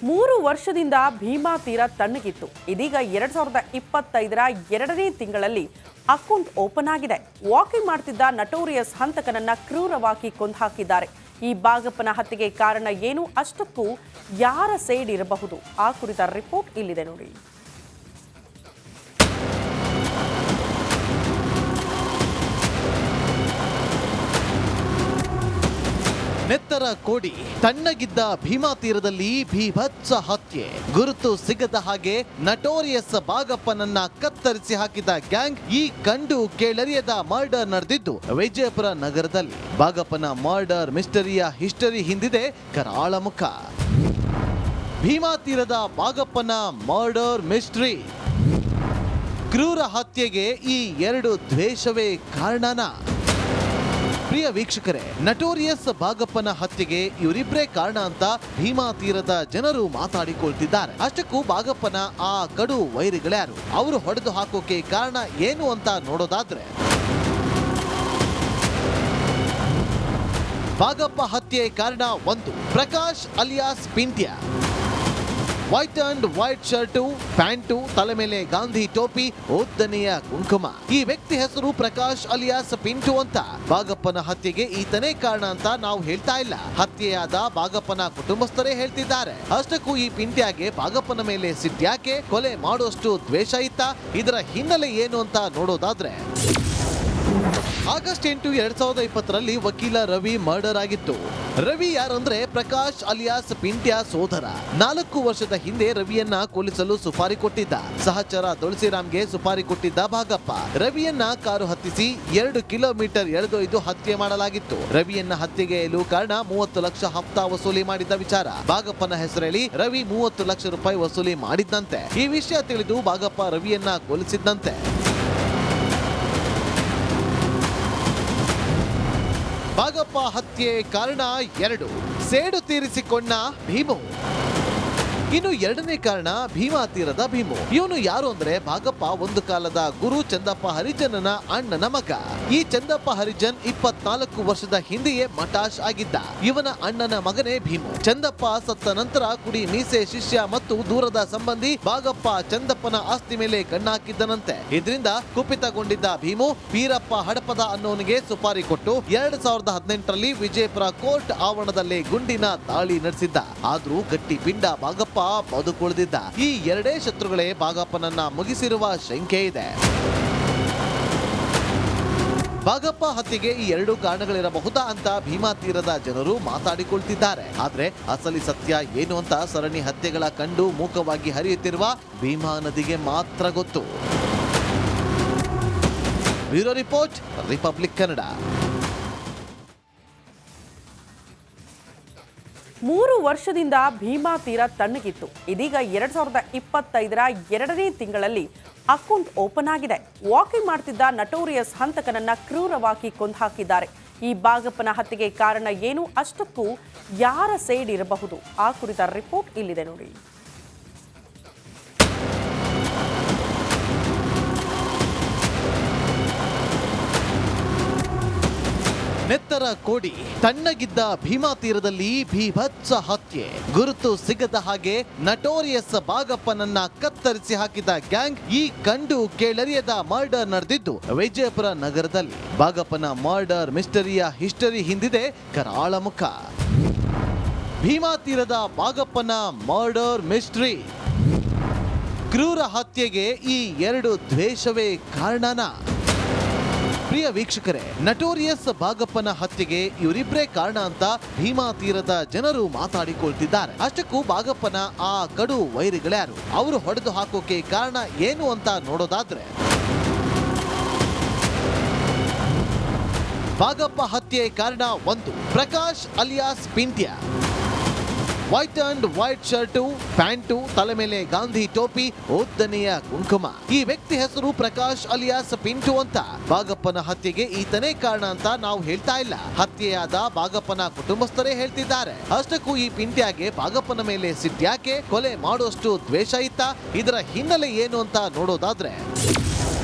3 ವರ್ಷದಿಂದ ಭೀಮಾ ತೀರ ತಣ್ಣಗಿತ್ತು. ಇದೀಗ 2025ರ 2ನೇ ತಿಂಗಳಲ್ಲಿ ಅಕೌಂಟ್ ಓಪನ್ ಆಗಿದೆ. ವಾಕಿಂಗ್ ಮಾಡ್ತಿದ್ದ ನಟೋರಿಯಸ್ ಹಂತಕನನ್ನ ಕ್ರೂರವಾಗಿ ಕೊಂದುಹಾಕಿದ್ದಾರೆ. ಈ ಬಾಗಪ್ಪನ ಹತ್ಯೆಗೆ ಕಾರಣ ಏನು, ಅಷ್ಟಕ್ಕೂ ಯಾರ ಸೈಡ್ ಇರಬಹುದು, ಆ ಕುರಿತ ರಿಪೋರ್ಟ್ ಇಲ್ಲಿದೆ ನೋಡಿ. ನೆತ್ತರ ಕೋಡಿ ತಣ್ಣಗಿದ್ದ ಭೀಮಾ ತೀರದಲ್ಲಿ ಭೀಭತ್ಸ ಹತ್ಯೆ. ಗುರುತು ಸಿಗದ ಹಾಗೆ ನಟೋರಿಯಸ್ ಬಾಗಪ್ಪನನ್ನ ಕತ್ತರಿಸಿ ಹಾಕಿದ ಗ್ಯಾಂಗ್. ಈ ಕಂಡು ಕೇಳರಿಯದ ಮರ್ಡರ್ ನಡೆದಿದ್ದು ವಿಜಯಪುರ ನಗರದಲ್ಲಿ. ಬಾಗಪ್ಪನ ಮರ್ಡರ್ ಮಿಸ್ಟರಿಯ ಹಿಸ್ಟರಿ ಹಿಂದಿದೆ ಕರಾಳ ಮುಖ. ಭೀಮಾ ತೀರದ ಬಾಗಪ್ಪನ ಮರ್ಡರ್ ಮಿಸ್ಟರಿ. ಕ್ರೂರ ಹತ್ಯೆಗೆ ಈ ಎರಡು ದ್ವೇಷವೇ ಕಾರಣನ? ಪ್ರಿಯ ವೀಕ್ಷಕರೇ, ನಟೋರಿಯಸ್ ಬಾಗಪ್ಪನ ಹತ್ಯೆಗೆ ಇವರಿಬ್ಬರೇ ಕಾರಣ ಅಂತ ಭೀಮಾ ತೀರದ ಜನರು ಮಾತಾಡಿಕೊಳ್ತಿದ್ದಾರೆ. ಅಷ್ಟಕ್ಕೂ ಬಾಗಪ್ಪನ ಆ ಕಡು ವೈರಿಗಳ್ಯಾರು, ಅವರು ಹೊಡೆದು ಹಾಕೋಕೆ ಕಾರಣ ಏನು ಅಂತ ನೋಡೋದಾದ್ರೆ, ಬಾಗಪ್ಪ ಹತ್ಯೆ ಕಾರಣ 1, Prakash alias Pintya. White and white shirt, pant, ತಲೆ ಮೇಲೆ ಗಾಂಧಿ ಟೋಪಿ, ಉದ್ದನೆಯ ಕುಂಕುಮ. ಈ ವ್ಯಕ್ತಿ ಹೆಸರು ಪ್ರಕಾಶ್ ಅಲಿಯಾಸ್ ಪಿಂಟು ಅಂತ. ಬಾಗಪ್ಪನ ಹತ್ಯೆಗೆ ಈತನೇ ಕಾರಣ ಅಂತ ನಾವು ಹೇಳ್ತಾ ಇಲ್ಲ, ಹತ್ಯೆಯಾದ ಬಾಗಪ್ಪನ ಕುಟುಂಬಸ್ಥರೇ ಹೇಳ್ತಿದ್ದಾರೆ. ಅಷ್ಟಕ್ಕೂ ಈ ಪಿಂಟ್ಯಾಗೆ ಬಾಗಪ್ಪನ ಮೇಲೆ ಸಿಟ್ಟ್ಯಾಕೆ, ಕೊಲೆ ಮಾಡುವಷ್ಟು ದ್ವೇಷ ಇತ್ತ, ಇದರ ಹಿನ್ನೆಲೆ ಏನು ಅಂತ ನೋಡೋದಾದ್ರೆ, ಆಗಸ್ಟ್ 8, 2020ರಲ್ಲಿ ವಕೀಲ ರವಿ ಮರ್ಡರ್ ಆಗಿತ್ತು. ರವಿ ಯಾರಂದ್ರೆ ಪ್ರಕಾಶ್ ಅಲಿಯಾಸ್ ಪಿಂಟ್ಯ ಸೋದರ. 4 ವರ್ಷದ ಹಿಂದೆ ರವಿಯನ್ನ ಕೊಲ್ಲಿಸಲು ಸುಪಾರಿ ಕೊಟ್ಟಿದ್ದ. ಸಹಚರ ತುಳಸಿರಾಮ್ಗೆ ಸುಪಾರಿ ಕೊಟ್ಟಿದ್ದ ಬಾಗಪ್ಪ. ರವಿಯನ್ನ ಕಾರು ಹತ್ತಿಸಿ 2 ಕಿಲೋಮೀಟರ್ ಎಳೆದೊಯ್ದು ಹತ್ಯೆ ಮಾಡಲಾಗಿತ್ತು. ರವಿಯನ್ನ ಹತ್ಯೆಗೆಯಲು ಕಾರಣ 30 ಲಕ್ಷ ಹಫ್ತಾ ವಸೂಲಿ ಮಾಡಿದ್ದ ವಿಚಾರ. ಬಾಗಪ್ಪನ ಹೆಸರಲ್ಲಿ ರವಿ 30 ಲಕ್ಷ ರೂಪಾಯಿ ವಸೂಲಿ ಮಾಡಿದ್ದಂತೆ. ಈ ವಿಷಯ ತಿಳಿದು ಬಾಗಪ್ಪ ರವಿಯನ್ನ ಕೊಲ್ಲಿಸಿದ್ದಂತೆ. ಬಾಗಪ್ಪ ಹತ್ಯೆ ಕಾರಣ 2, ಸೇಡು ತೀರಿಸಿಕೊಂಡ ಭೀಮು. ಇನ್ನು 2ನೇ ಕಾರಣ ಭೀಮಾ ತೀರದ ಭೀಮು. ಇವನು ಯಾರು ಅಂದ್ರೆ ಬಾಗಪ್ಪ ಒಂದು ಕಾಲದ ಗುರು ಚಂದಪ್ಪ ಹರಿಜನನ ಅಣ್ಣನ ಮಗ. ಈ ಚಂದಪ್ಪ ಹರಿಜನ್ 24 ವರ್ಷದ ಹಿಂದೆಯೇ ಮಟಾಶ್ ಆಗಿದ್ದ. ಇವನ ಅಣ್ಣನ ಮಗನೇ ಭೀಮು. ಚಂದಪ್ಪ ಸತ್ತ ನಂತರ ಕುಡಿ ಮೀಸೆ ಶಿಷ್ಯ ಮತ್ತು ದೂರದ ಸಂಬಂಧಿ ಬಾಗಪ್ಪ ಚಂದಪ್ಪನ ಆಸ್ತಿ ಮೇಲೆ ಕಣ್ಣಾಕಿದ್ದನಂತೆ. ಇದರಿಂದ ಕುಪಿತಗೊಂಡಿದ್ದ ಭೀಮು ವೀರಪ್ಪ ಹಡಪದ ಅನ್ನೋನಿಗೆ ಸುಪಾರಿ ಕೊಟ್ಟು 2018ರಲ್ಲಿ ವಿಜಯಪುರ ಕೋರ್ಟ್ ಆವರಣದಲ್ಲೇ ಗುಂಡಿನ ದಾಳಿ ನಡೆಸಿದ್ದ. ಆದ್ರೂ ಗಟ್ಟಿ ಪಿಂಡ ಬಾಗಪ್ಪ ಬದುಕುಳಿದಿದ್ದ. ಈ ಎರಡೇ ಶತ್ರುಗಳೇ ಬಾಗಪ್ಪನನ್ನ ಮುಗಿಸಿರುವ ಶಂಕೆ ಇದೆ. ಬಾಗಪ್ಪ ಹತ್ಯೆಗೆ ಈ 2 ಕಾರಣಗಳಿರಬಹುದಾ ಅಂತ ಭೀಮಾ ತೀರದ ಜನರು ಮಾತಾಡಿಕೊಳ್ತಿದ್ದಾರೆ. ಆದ್ರೆ ಅಸಲಿ ಸತ್ಯ ಏನು ಅಂತ ಸರಣಿ ಹತ್ಯೆಗಳ ಕಂಡು ಮೂಕವಾಗಿ ಹರಿಯುತ್ತಿರುವ ಭೀಮಾ ನದಿಗೆ ಮಾತ್ರ ಗೊತ್ತು. Bureau report, republic Kannada. 3 ವರ್ಷದಿಂದ ಭೀಮಾ ತೀರ ತಣ್ಣಗಿತ್ತು. ಇದೀಗ 2025ರ 2ನೇ ತಿಂಗಳಲ್ಲಿ ಅಕೌಂಟ್ ಓಪನ್ ಆಗಿದೆ. ವಾಕಿಂಗ್ ಮಾಡ್ತಿದ್ದ ನಟೋರಿಯಸ್ ಹಂತಕನನ್ನ ಕ್ರೂರವಾಗಿ ಕೊಂದುಹಾಕಿದ್ದಾರೆ. ಈ ಬಾಗಪ್ಪನ ಹತ್ಯೆಗೆ ಕಾರಣ ಏನು, ಅಷ್ಟಕ್ಕೂ ಯಾರ ಸೈಡ್ ಇರಬಹುದು, ಆ ಕುರಿತ ರಿಪೋರ್ಟ್ ಇಲ್ಲಿದೆ ನೋಡಿ. ನೆತ್ತರ ಕೋಡಿ ತಣ್ಣಗಿದ್ದ ಭೀಮಾ ತೀರದಲ್ಲಿ ಭೀಭತ್ಸ ಹತ್ಯೆ. ಗುರುತು ಸಿಗದ ಹಾಗೆ ನಟೋರಿಯಸ್ ಬಾಗಪ್ಪನನ್ನ ಕತ್ತರಿಸಿ ಹಾಕಿದ ಗ್ಯಾಂಗ್. ಈ ಕಂಡು ಕೇಳರಿಯದ ಮರ್ಡರ್ ನಡೆದಿದ್ದು ವಿಜಯಪುರ ನಗರದಲ್ಲಿ. ಬಾಗಪ್ಪನ ಮರ್ಡರ್ ಮಿಸ್ಟರಿಯ ಹಿಸ್ಟರಿ ಹಿಂದಿದೆ ಕರಾಳ ಮುಖ. ಭೀಮಾ ತೀರದ ಬಾಗಪ್ಪನ ಮರ್ಡರ್ ಮಿಸ್ಟರಿ. ಕ್ರೂರ ಹತ್ಯೆಗೆ ಈ ಎರಡು ದ್ವೇಷವೇ ಕಾರಣನ? ಪ್ರಿಯ ವೀಕ್ಷಕರೇ, ನಟೋರಿಯಸ್ ಬಾಗಪ್ಪನ ಹತ್ಯೆಗೆ ಇವರಿಬ್ಬರೇ ಕಾರಣ ಅಂತ ಭೀಮಾ ತೀರದ ಜನರು ಮಾತಾಡಿಕೊಳ್ತಿದ್ದಾರೆ. ಅಷ್ಟಕ್ಕೂ ಬಾಗಪ್ಪನ ಆ ಕಡು ವೈರಿಗಳ್ಯಾರು, ಅವರು ಹೊಡೆದು ಹಾಕೋಕೆ ಕಾರಣ ಏನು ಅಂತ ನೋಡೋದಾದ್ರೆ, ಬಾಗಪ್ಪ ಹತ್ಯೆ ಕಾರಣ 1, Prakash alias Pintya. White and white shirt, pant, ತಲೆ ಮೇಲೆ ಗಾಂಧಿ ಟೋಪಿ, ಉದ್ದನೆಯ ಕುಂಕುಮ. ಈ ವ್ಯಕ್ತಿ ಹೆಸರು ಪ್ರಕಾಶ್ ಅಲಿಯಾಸ್ ಪಿಂಟು ಅಂತ. ಬಾಗಪ್ಪನ ಹತ್ಯೆಗೆ ಈತನೇ ಕಾರಣ ಅಂತ ನಾವು ಹೇಳ್ತಾ ಇಲ್ಲ, ಹತ್ಯೆಯಾದ ಬಾಗಪ್ಪನ ಕುಟುಂಬಸ್ಥರೇ ಹೇಳ್ತಿದ್ದಾರೆ. ಅಷ್ಟಕ್ಕೂ ಈ ಪಿಂಟ್ಯಾಗೆ ಬಾಗಪ್ಪನ ಮೇಲೆ ಸಿಟ್ಟ್ಯಾಕೆ, ಕೊಲೆ ಮಾಡುವಷ್ಟು ದ್ವೇಷ ಇತ್ತ, ಇದರ ಹಿನ್ನೆಲೆ ಏನು ಅಂತ ನೋಡೋದಾದ್ರೆ,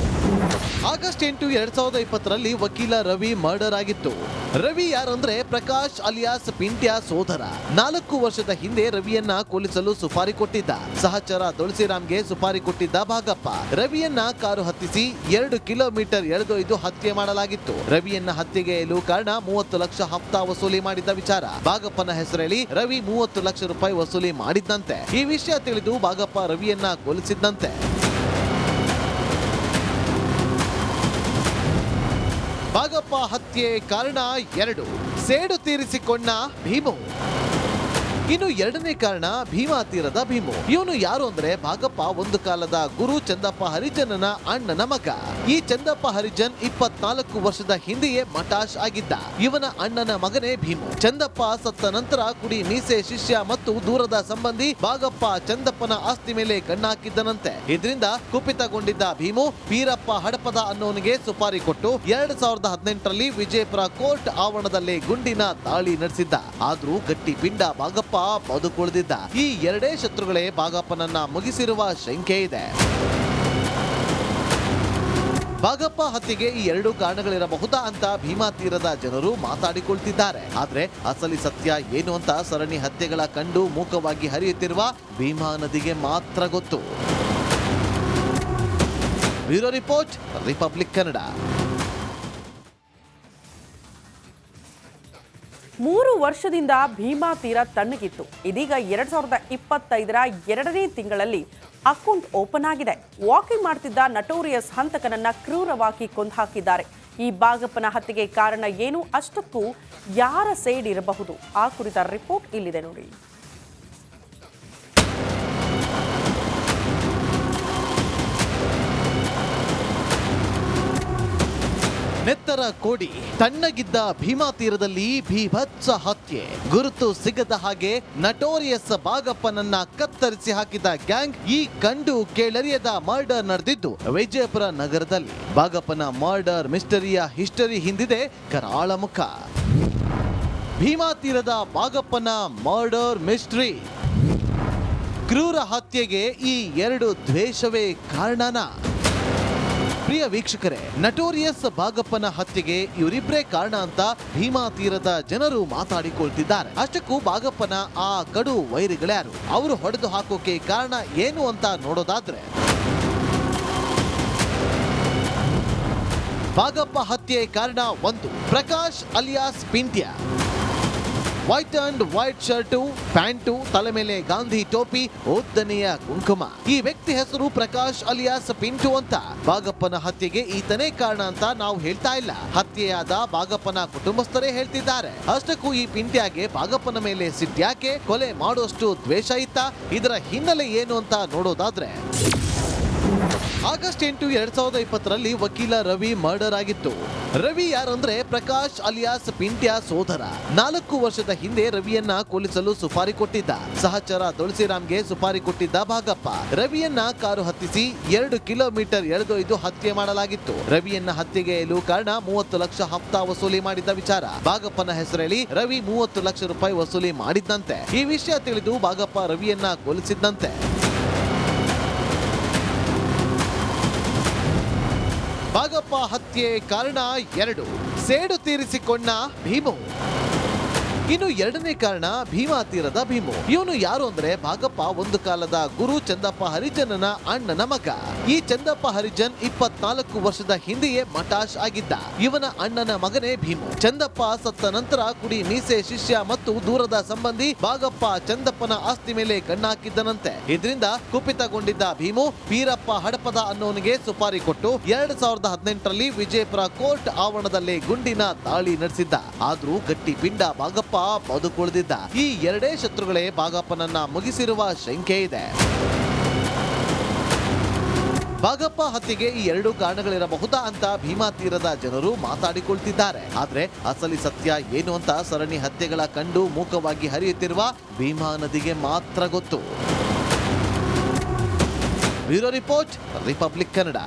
ಆಗಸ್ಟ್ 8, 2020ರಲ್ಲಿ ವಕೀಲ ರವಿ ಮರ್ಡರ್ ಆಗಿತ್ತು. ರವಿ ಯಾರಂದ್ರೆ ಪ್ರಕಾಶ್ ಅಲಿಯಾಸ್ ಪಿಂಟ್ಯ ಸೋದರ. 4 ವರ್ಷದ ಹಿಂದೆ ರವಿಯನ್ನ ಕೊಲ್ಲಿಸಲು ಸುಪಾರಿ ಕೊಟ್ಟಿದ್ದ ಸಹಚರ ತುಳಸಿರಾಮ್ಗೆ ಸುಪಾರಿ ಕೊಟ್ಟಿದ್ದ ಭಾಗಪ್ಪ ರವಿಯನ್ನ ಕಾರು ಹತ್ತಿಸಿ 2 ಕಿಲೋಮೀಟರ್ ಎಳೆದೊಯ್ದು ಹತ್ಯೆ ಮಾಡಲಾಗಿತ್ತು. ರವಿಯನ್ನ ಹತ್ಯೆಗೆ ಎಲು ಕಾರಣ 30 ಲಕ್ಷ ಹಫ್ತಾ ವಸೂಲಿ ಮಾಡಿದ್ದ ವಿಚಾರ. ಭಾಗಪ್ಪನ ಹೆಸರಲ್ಲಿ ರವಿ 30 ಲಕ್ಷ ರೂಪಾಯಿ ವಸೂಲಿ ಮಾಡಿದ್ದಂತೆ. ಈ ವಿಷಯ ತಿಳಿದು ಭಾಗಪ್ಪ ರವಿಯನ್ನ ಕೊಲ್ಲಿಸಿದ್ದಂತೆ. ಭಾಗಪ್ಪ ಹತ್ಯೆ ಕಾರಣ 2, ಸೇಡು ತೀರಿಸಿಕೊಂಡ ಭೀಮು. ಇನ್ನು 2ನೇ ಕಾರಣ ಭೀಮಾ ತೀರದ ಭೀಮು. ಇವನು ಯಾರು ಅಂದ್ರೆ ಭಾಗಪ್ಪ ಒಂದು ಕಾಲದ ಗುರು ಚಂದಪ್ಪ ಹರಿಜನನ ಅಣ್ಣನ ಮಗ. ಈ ಚಂದಪ್ಪ ಹರಿಜನ್ 24 ವರ್ಷದ ಹಿಂದೆಯೇ ಮಟಾಶ್ ಆಗಿದ್ದ. ಇವನ ಅಣ್ಣನ ಮಗನೇ ಭೀಮು. ಚಂದಪ್ಪ ಸತ್ತ ನಂತರ ಕುಡಿ ಮೀಸೆ ಶಿಷ್ಯ ಮತ್ತು ದೂರದ ಸಂಬಂಧಿ ಭಾಗಪ್ಪ ಚಂದಪ್ಪನ ಆಸ್ತಿ ಮೇಲೆ ಕಣ್ಣಾಕಿದ್ದನಂತೆ. ಇದರಿಂದ ಕುಪಿತಗೊಂಡಿದ್ದ ಭೀಮು ವೀರಪ್ಪ ಹಡಪದ ಅನ್ನೋನಿಗೆ ಸುಪಾರಿ ಕೊಟ್ಟು 2018ರಲ್ಲಿ ವಿಜಯಪುರ ಕೋರ್ಟ್ ಆವರಣದಲ್ಲಿ ಗುಂಡಿನ ದಾಳಿ ನಡೆಸಿದ್ದ. ಆದ್ರೂ ಗಟ್ಟಿ ಪಿಂಡ ಭಾಗಪ್ಪ ಬದುಕುಳಿದಿದ್ದ. ಈ 2 ಶತ್ರುಗಳೇ ಭಾಗಪ್ಪನನ್ನ ಮುಗಿಸಿರುವ ಶಂಕೆ ಇದೆ. ಭಾಗಪ್ಪ ಹತ್ಯೆಗೆ ಈ 2 ಕಾರಣಗಳಿರಬಹುದಾ ಅಂತ ಭೀಮಾ ತೀರದ ಜನರು ಮಾತಾಡಿಕೊಳ್ತಿದ್ದಾರೆ. ಆದ್ರೆ ಅಸಲಿ ಸತ್ಯ ಏನು ಅಂತ ಸರಣಿ ಹತ್ಯೆಗಳ ಕಂಡು ಮೂಕವಾಗಿ ಹರಿಯುತ್ತಿರುವ ಭೀಮಾ ನದಿಗೆ ಮಾತ್ರ ಗೊತ್ತು. Bureau report, republic Kannada. 3 ವರ್ಷದಿಂದ ಭೀಮಾ ತೀರ ತಣ್ಣಗಿತ್ತು. ಇದೀಗ 2025ರ 2ನೇ ತಿಂಗಳಲ್ಲಿ ಅಕೌಂಟ್ ಓಪನ್ ಆಗಿದೆ. ವಾಕಿಂಗ್ ಮಾಡ್ತಿದ್ದ ನಟೋರಿಯಸ್ ಹಂತಕನನ್ನ ಕ್ರೂರವಾಗಿ ಕೊಂದು ಹಾಕಿದ್ದಾರೆ. ಈ ಭಾಗಪ್ಪನ ಹತ್ಯೆಗೆ ಕಾರಣ ಏನು, ಅಷ್ಟಕ್ಕೂ ಯಾರ ಸೈಡ್ ಇರಬಹುದು, ಆ ಕುರಿತ ರಿಪೋರ್ಟ್ ಇಲ್ಲಿದೆ ನೋಡಿ. ನೆತ್ತರ ಕೋಡಿ ತಣ್ಣಗಿದ್ದ ಭೀಮಾ ತೀರದಲ್ಲಿ ಭೀಭತ್ಸ ಹತ್ಯೆ. ಗುರುತು ಸಿಗದ ಹಾಗೆ ನಟೋರಿಯಸ್ ಭಾಗಪ್ಪನನ್ನ ಕತ್ತರಿಸಿ ಹಾಕಿದ ಗ್ಯಾಂಗ್. ಈ ಕಂಡು ಕೇಳರಿಯದ ಮರ್ಡರ್ ನಡೆದಿದ್ದು ವಿಜಯಪುರ ನಗರದಲ್ಲಿ. ಭಾಗಪ್ಪನ ಮರ್ಡರ್ ಮಿಸ್ಟರಿಯ ಹಿಸ್ಟರಿ ಹಿಂದಿದೆ ಕರಾಳ ಮುಖ. ಭೀಮಾ ತೀರದ ಭಾಗಪ್ಪನ ಮರ್ಡರ್ ಮಿಸ್ಟರಿ. ಕ್ರೂರ ಹತ್ಯೆಗೆ ಈ 2 ದ್ವೇಷವೇ ಕಾರಣನ? ಪ್ರಿಯ ವೀಕ್ಷಕರೇ, ನಟೋರಿಯಸ್ ಭಾಗಪ್ಪನ ಹತ್ಯೆಗೆ ಇವರಿಬ್ಬರೇ ಕಾರಣ ಅಂತ ಭೀಮಾ ತೀರದ ಜನರು ಮಾತಾಡಿಕೊಳ್ತಿದ್ದಾರೆ. ಅಷ್ಟಕ್ಕೂ ಭಾಗಪ್ಪನ ಆ ಕಡು ವೈರಿಗಳ್ಯಾರು, ಅವರು ಹೊಡೆದು ಹಾಕೋಕೆ ಕಾರಣ ಏನು ಅಂತ ನೋಡೋದಾದ್ರೆ, ಭಾಗಪ್ಪ ಹತ್ಯೆ ಕಾರಣ 1, Prakash alias Pintya. White and white shirt, pant, ತಲೆ ಮೇಲೆ ಗಾಂಧಿ ಟೋಪಿ, ಉದ್ದನೆಯ ಕುಂಕುಮ. ಈ ವ್ಯಕ್ತಿ ಹೆಸರು ಪ್ರಕಾಶ್ ಅಲಿಯಾಸ್ ಪಿಂಟು ಅಂತ. ಭಾಗಪ್ಪನ ಹತ್ಯೆಗೆ ಈತನೇ ಕಾರಣ ಅಂತ ನಾವು ಹೇಳ್ತಾ ಇಲ್ಲ, ಹತ್ಯೆಯಾದ ಭಾಗಪ್ಪನ ಕುಟುಂಬಸ್ಥರೇ ಹೇಳ್ತಿದ್ದಾರೆ. ಅಷ್ಟಕ್ಕೂ ಈ ಪಿಂಟ್ಯಾಗೆ ಭಾಗಪ್ಪನ ಮೇಲೆ ಸಿಟ್ಟ್ಯಾಕೆ, ಕೊಲೆ ಮಾಡುವಷ್ಟು ದ್ವೇಷ ಇತ್ತ, ಇದರ ಹಿನ್ನೆಲೆ ಏನು ಅಂತ ನೋಡೋದಾದ್ರೆ, ಆಗಸ್ಟ್ 8, 2020ರಲ್ಲಿ ವಕೀಲ ರವಿ ಮರ್ಡರ್ ಆಗಿತ್ತು. ರವಿ ಯಾರಂದ್ರೆ ಪ್ರಕಾಶ್ ಅಲಿಯಾಸ್ ಪಿಂಟ್ಯ ಸೋದರ. 4 ವರ್ಷದ ಹಿಂದೆ ರವಿಯನ್ನ ಕೊಲ್ಲಿಸಲು ಸುಪಾರಿ ಕೊಟ್ಟಿದ್ದ ಸಹಚರ ತುಳಸಿರಾಮ್ಗೆ ಸುಪಾರಿ ಕೊಟ್ಟಿದ್ದ ಭಾಗಪ್ಪ ರವಿಯನ್ನ ಕಾರು ಹತ್ತಿಸಿ 2 ಕಿಲೋಮೀಟರ್ ಎಳೆದೊಯ್ದು ಹತ್ಯೆ ಮಾಡಲಾಗಿತ್ತು. ರವಿಯನ್ನ ಹತ್ಯೆಗೆ ಎಲು ಕಾರಣ 30 ಲಕ್ಷ ಹಫ್ತಾ ವಸೂಲಿ ಮಾಡಿದ್ದ ವಿಚಾರ. ಭಾಗಪ್ಪನ ಹೆಸರಲ್ಲಿ ರವಿ 30 ಲಕ್ಷ ರೂಪಾಯಿ ವಸೂಲಿ ಮಾಡಿದ್ದಂತೆ. ಈ ವಿಷಯ ತಿಳಿದು ಭಾಗಪ್ಪ ರವಿಯನ್ನ ಕೊಲ್ಲಿಸಿದ್ದಂತೆ. ಭಾಗಪ್ಪ ಹತ್ಯೆ ಕಾರಣ 2, ಸೇಡು ತೀರಿಸಿಕೊಂಡ ಭೀಮು. ಇನ್ನು 2ನೇ ಕಾರಣ ಭೀಮಾ ತೀರದ ಭೀಮು. ಇವನು ಯಾರು ಅಂದ್ರೆ ಭಾಗಪ್ಪ ಒಂದು ಕಾಲದ ಗುರು ಚಂದಪ್ಪ ಹರಿಜನನ ಅಣ್ಣನ ಮಗ. ಈ ಚಂದಪ್ಪ ಹರಿಜನ್ 24 ವರ್ಷದ ಹಿಂದೆಯೇ ಮಟಾಶ್ ಆಗಿದ್ದ. ಇವನ ಅಣ್ಣನ ಮಗನೇ ಭೀಮು. ಚಂದಪ್ಪ ಸತ್ತ ನಂತರ ಕುಡಿ ಮೀಸೆ ಶಿಷ್ಯ ಮತ್ತು ದೂರದ ಸಂಬಂಧಿ ಭಾಗಪ್ಪ ಚಂದಪ್ಪನ ಆಸ್ತಿ ಮೇಲೆ ಕಣ್ಣಾಕಿದ್ದನಂತೆ. ಇದರಿಂದ ಕುಪಿತಗೊಂಡಿದ್ದ ಭೀಮು ವೀರಪ್ಪ ಹಡಪದ ಅನ್ನೋನಿಗೆ ಸುಪಾರಿ ಕೊಟ್ಟು 2018ರಲ್ಲಿ ವಿಜಯಪುರ ಕೋರ್ಟ್ ಆವರಣದಲ್ಲಿ ಗುಂಡಿನ ದಾಳಿ ನಡೆಸಿದ್ದ. ಆದ್ರೂ ಗಟ್ಟಿ ಪಿಂಡ ಭಾಗಪ್ಪ ಬದುಕುಳಿದಿದ್ದ. ಈ 2 ಶತ್ರುಗಳೇ ಭಾಗಪ್ಪನನ್ನ ಮುಗಿಸಿರುವ ಶಂಕೆ ಇದೆ. ಭಾಗಪ್ಪ ಹತ್ಯೆಗೆ ಈ 2 ಕಾರಣಗಳಿರಬಹುದಾ ಅಂತ ಭೀಮಾ ತೀರದ ಜನರು ಮಾತಾಡಿಕೊಳ್ತಿದ್ದಾರೆ. ಆದ್ರೆ ಅಸಲಿ ಸತ್ಯ ಏನು ಅಂತ ಸರಣಿ ಹತ್ಯೆಗಳ ಕಂಡು ಮೂಕವಾಗಿ ಹರಿಯುತ್ತಿರುವ ಭೀಮಾ ನದಿಗೆ ಮಾತ್ರ ಗೊತ್ತು. Bureau report, republic Kannada.